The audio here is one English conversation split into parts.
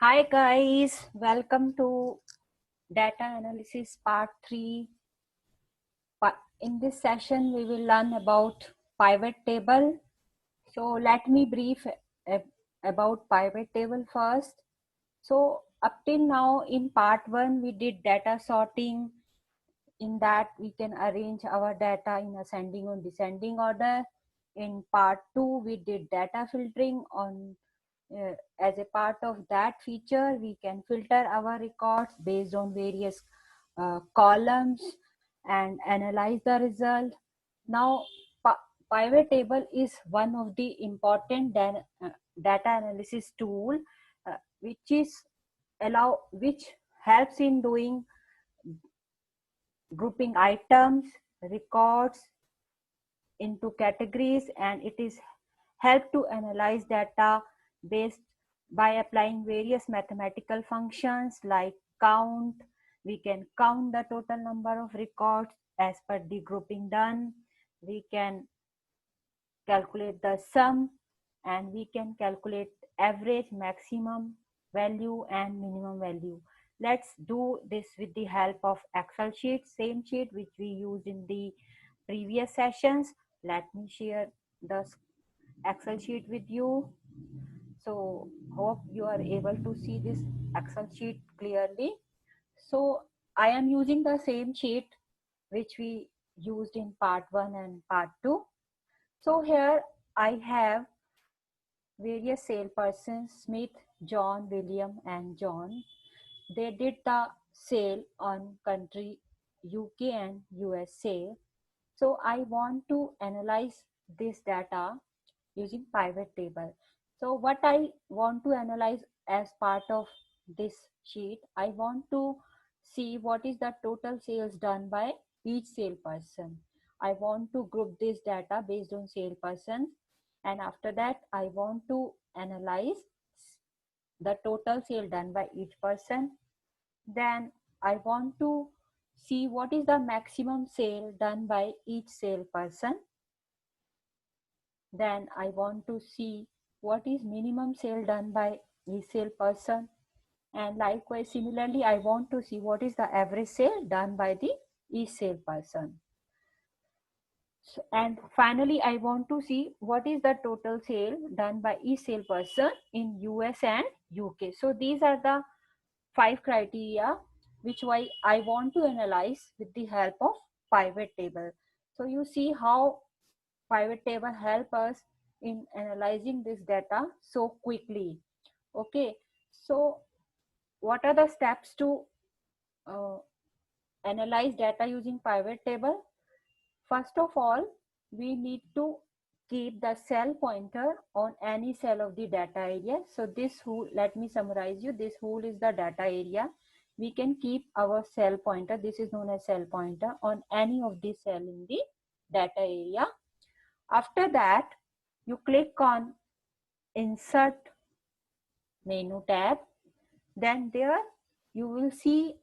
Hi guys, welcome to data analysis part 3. In this session we will learn about pivot table. So let me brief about pivot table first. So up till now in part 1 we did data sorting. In that we can arrange our data in ascending or descending order. In part 2 we did data filtering on as a part of that feature, we can filter our records based on various columns and analyze the result. Now, pivot table is one of the important data analysis tool, which helps in doing grouping items, records into categories, and it is help to analyze data based by applying various mathematical functions like count. We can count the total number of records as per the grouping done. We can calculate the sum, and we can calculate average, maximum value and minimum value. Let's do this with the help of Excel sheet, same sheet which we used in the previous sessions. Let me share the Excel sheet with you. So hope you are able to see this Excel sheet clearly. So I am using the same sheet which we used in part 1 and part 2. So here I have various salespersons, Smith, John, William and John. They did the sale on country UK and USA. So I want to analyze this data using pivot table. So what I want to analyze as part of this sheet, I want to see what is the total sales done by each salesperson. I want to group this data based on salespersons, and after that I want to analyze the total sale done by each person. Then I want to see what is the maximum sale done by each salesperson. Then I want to see what is minimum sale done by each salesperson. And likewise, similarly, I want to see what is the average sale done by the each salesperson. So, and finally, I want to see what is the total sale done by each salesperson in US and UK. So these are the 5 criteria which I want to analyze with the help of pivot table. So you see how pivot table help us in analyzing this data so quickly. Okay, so what are the steps to uh, analyze data using pivot table? First of all, we need to keep the cell pointer on any cell of the data area. So this whole, let me summarize you, this whole is the data area. We can keep our cell pointer, this is known as cell pointer, on any of the cell in the data area. After that, you click on Insert menu tab. Then there you will see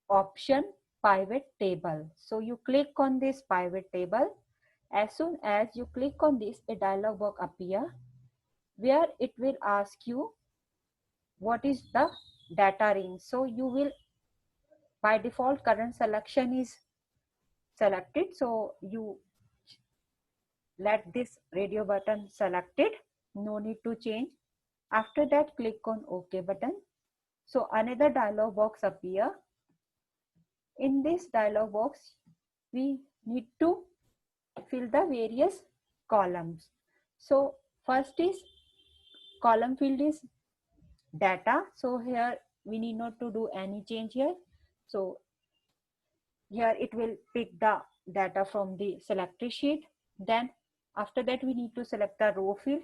option pivot table. So you click on this pivot table. As soon as you click on this, a dialog box appear where it will ask you what is the data range. So you will, by default, current selection is selected. So you let this radio button selected. No need to change. After that, click on OK button. So another dialog box appear. In this dialog box, we need to fill the various columns. So first is column field is data. So here we need not to do any change here. So here it will pick the data from the selected sheet. Then after that we need to select the row field.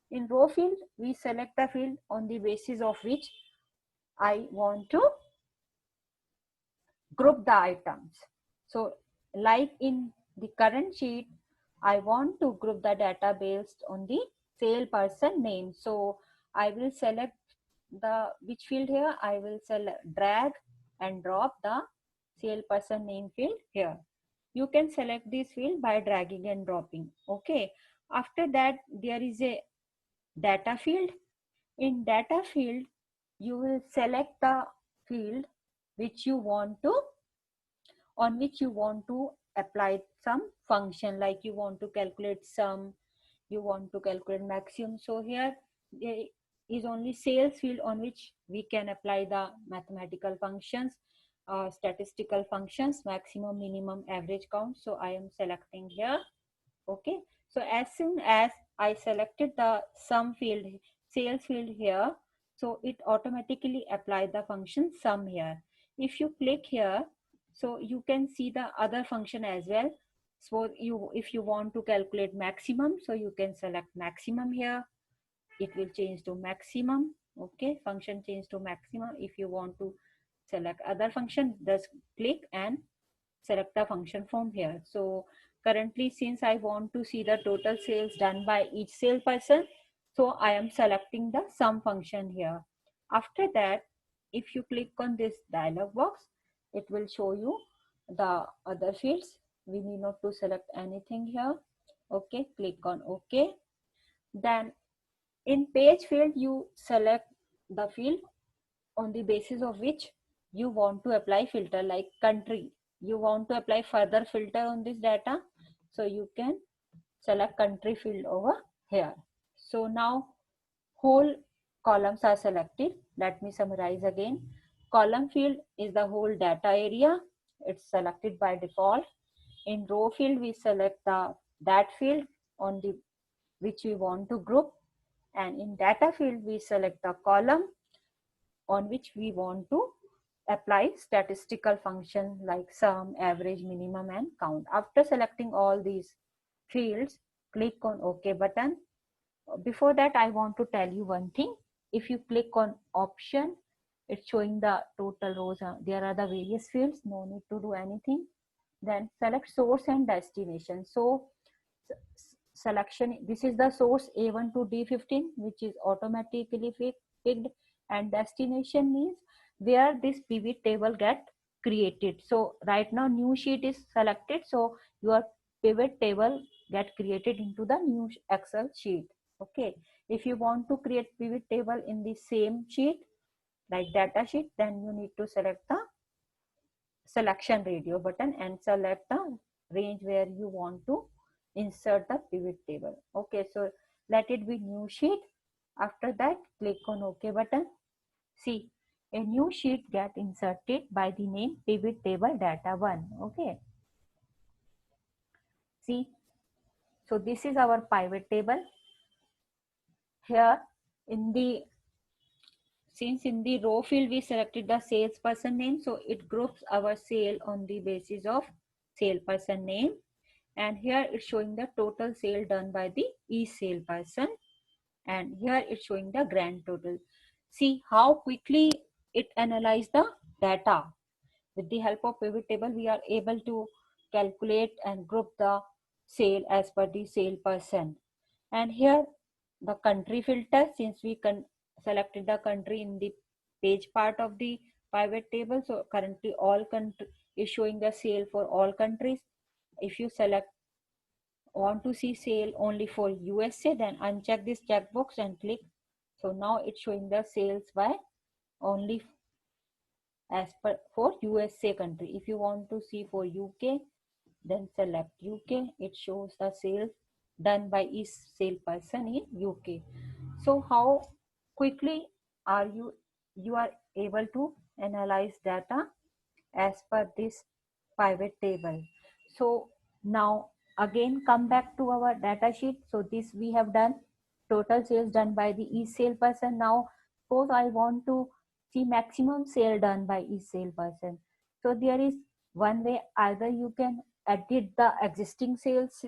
In row field, we select the field on the basis of which I want to group the items. So like in the current sheet, I want to group the data based on the salesperson name. So I will select the which field here. I will select, drag and drop the salesperson name field here. You can select this field by dragging and dropping. Okay. After that, there is a data field. In data field, you will select the field which you want to, on which you want to apply some function, like you want to calculate sum, you want to calculate maximum. So here there is only sales field on which we can apply the mathematical functions, statistical functions, maximum, minimum, average, count. So I am selecting here. Okay, so as soon as I selected the sum field, sales field here, so it automatically applied the function sum here. If you click here, so you can see the other function as well. So you, if you want to calculate maximum, so you can select maximum here. It will change to maximum. Okay, function change to maximum. If you want to select other function, just click and select the function from here. So currently, since I want to see the total sales done by each salesperson, so I am selecting the sum function here. After that, if you click on this dialog box, it will show you the other fields. We need not to select anything here. Okay, click on OK. Then in page field, you select the field on the basis of which you want to apply filter, like country. You want to apply further filter on this data, so you can select country field over here. So now whole columns are selected. Let me summarize again. Column field is the whole data area. It's selected by default. In row field, we select the that field on the which we want to group, and in data field we select the column on which we want to apply statistical function like sum, average, minimum, and count. After selecting all these fields, click on OK button. Before that, I want to tell you one thing. If you click on option, it's showing the total rows. There are the various fields, no need to do anything. Then select source and destination. So selection, this is the source A1 to D15, which is automatically picked, and destination means where this pivot table get created. So right now new sheet is selected, so your pivot table get created into the new Excel sheet. Okay, if you want to create pivot table in the same sheet like data sheet, then you need to select the selection radio button and select the range where you want to insert the pivot table. Okay, so let it be new sheet. After that, click on OK button. See, a new sheet get inserted by the name pivot table data 1. Okay, see, so this is our pivot table. Here in the, since in the row field we selected the salesperson name, so it groups our sale on the basis of salesperson name. And here it's showing the total sale done by the each salesperson, and here it's showing the grand total. See how quickly it analyzes the data. With the help of pivot table, we are able to calculate and group the sale as per the salesperson. And here the country filter, since we selected the country in the page part of the pivot table, so currently all country is showing the sale for all countries. If you select want to see sale only for USA, then uncheck this checkbox and click. So now it's showing the sales by only as per for USA country. If you want to see for UK, then select UK. It shows the sales done by each salesperson in UK. So how quickly are you are able to analyze data as per this pivot table. So now again come back to our data sheet. So this we have done total sales done by the each salesperson. Now suppose I want to see maximum sale done by each salesperson. So there is one way, either you can edit the existing sales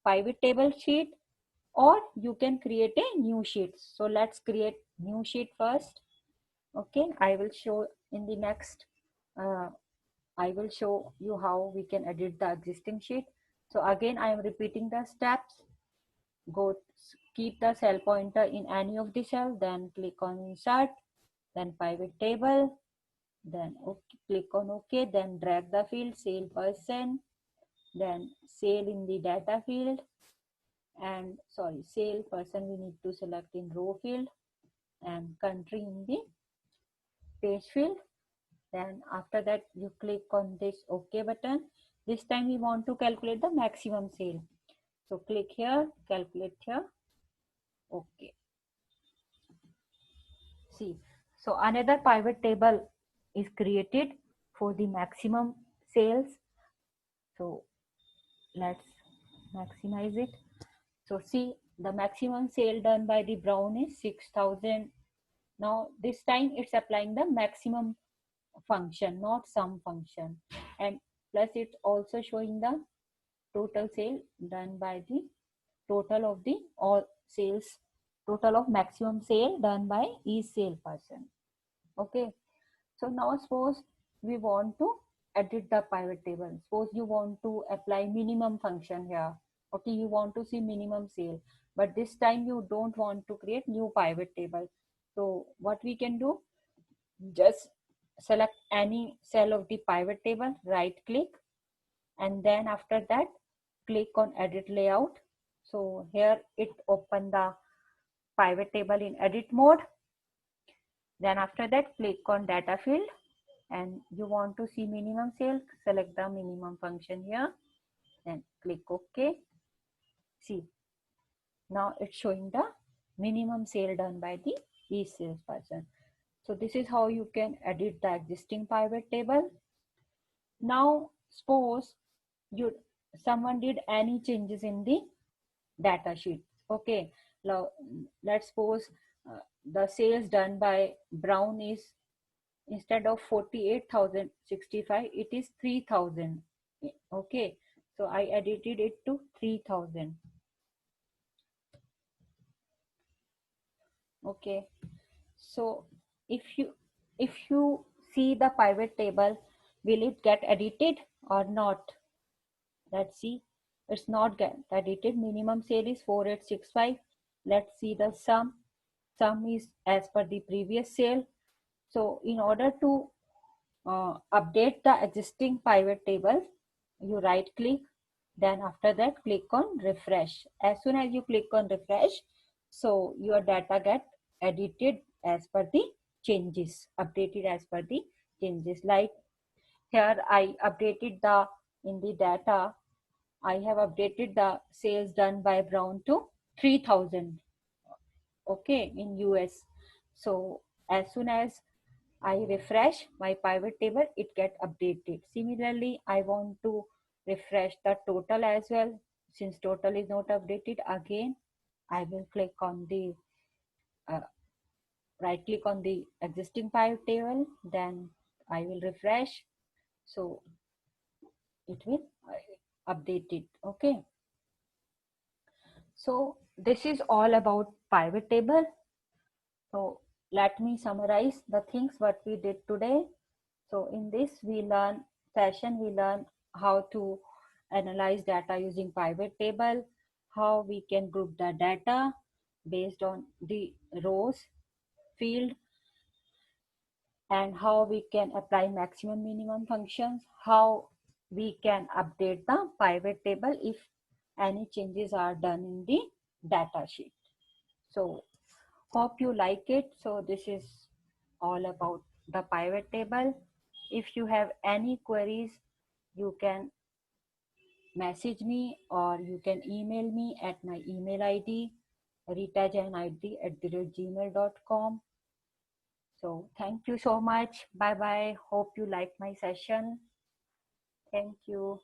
pivot table sheet, or you can create a new sheet. So let's create new sheet first. Okay, I will show in the next I will show you how we can edit the existing sheet. So again, I am repeating the steps. Go keep the cell pointer in any of the cell, then click on insert, then pivot table, then okay, click on OK, then drag the field sale person, then sale in the data field, and sorry, sale person we need to select in row field, and country in the page field. Then after that you click on this OK button. This time we want to calculate the maximum sale. So click here, calculate here, OK. See, so another pivot table is created for the maximum sales. So let's maximize it. So see, the maximum sale done by the Brown is 6,000. Now this time it's applying the maximum function, not sum function, and plus it's also showing the total sale done by the total of the all sales, total of maximum sale done by each sale person. Okay, so now suppose we want to edit the pivot table. Suppose you want to apply minimum function here. Okay, you want to see minimum sale, but this time you don't want to create new pivot table. So what we can do, just select any cell of the pivot table, right click, and then after that click on edit layout. So here it open the pivot table in edit mode. Then after that click on data field, and you want to see minimum sale, select the minimum function here, then click OK. See, now it's showing the minimum sale done by the each salesperson. So this is how you can edit the existing pivot table. Now suppose someone did any changes in the data sheet. Okay, now let's suppose the sales done by Brown is, instead of 48,065, it is 3,000. Okay, so I edited it to 3,000. Okay, so if you see the pivot table, will it get edited or not? Let's see. It's not get edited. Minimum sale is 4865. Let's see the sum. Sum is as per the previous sale. So in order to update the existing pivot table, you right click, then after that click on refresh. As soon as you click on refresh, so your data get edited as per the changes, updated as per the changes. Like here I updated the, in the data I have updated the sales done by Brown to 3,000. Okay, in US. So as soon as I refresh my pivot table, it get updated. Similarly, I want to refresh the total as well. Since total is not updated, again I will click on the right click on the existing pivot table, then I will refresh, so it will update it. Okay, so this is all about pivot table. So let me summarize the things what we did today. So in this we learn how to analyze data using pivot table, how we can group the data based on the rows, field, and how we can apply maximum minimum functions, how we can update the pivot table if any changes are done in the data sheet. So hope you like it. So this is all about the pivot table. If you have any queries, you can message me or you can email me at my email ID ritajainid@gmail.com. So thank you so much. Bye bye. Hope you like my session. Thank you.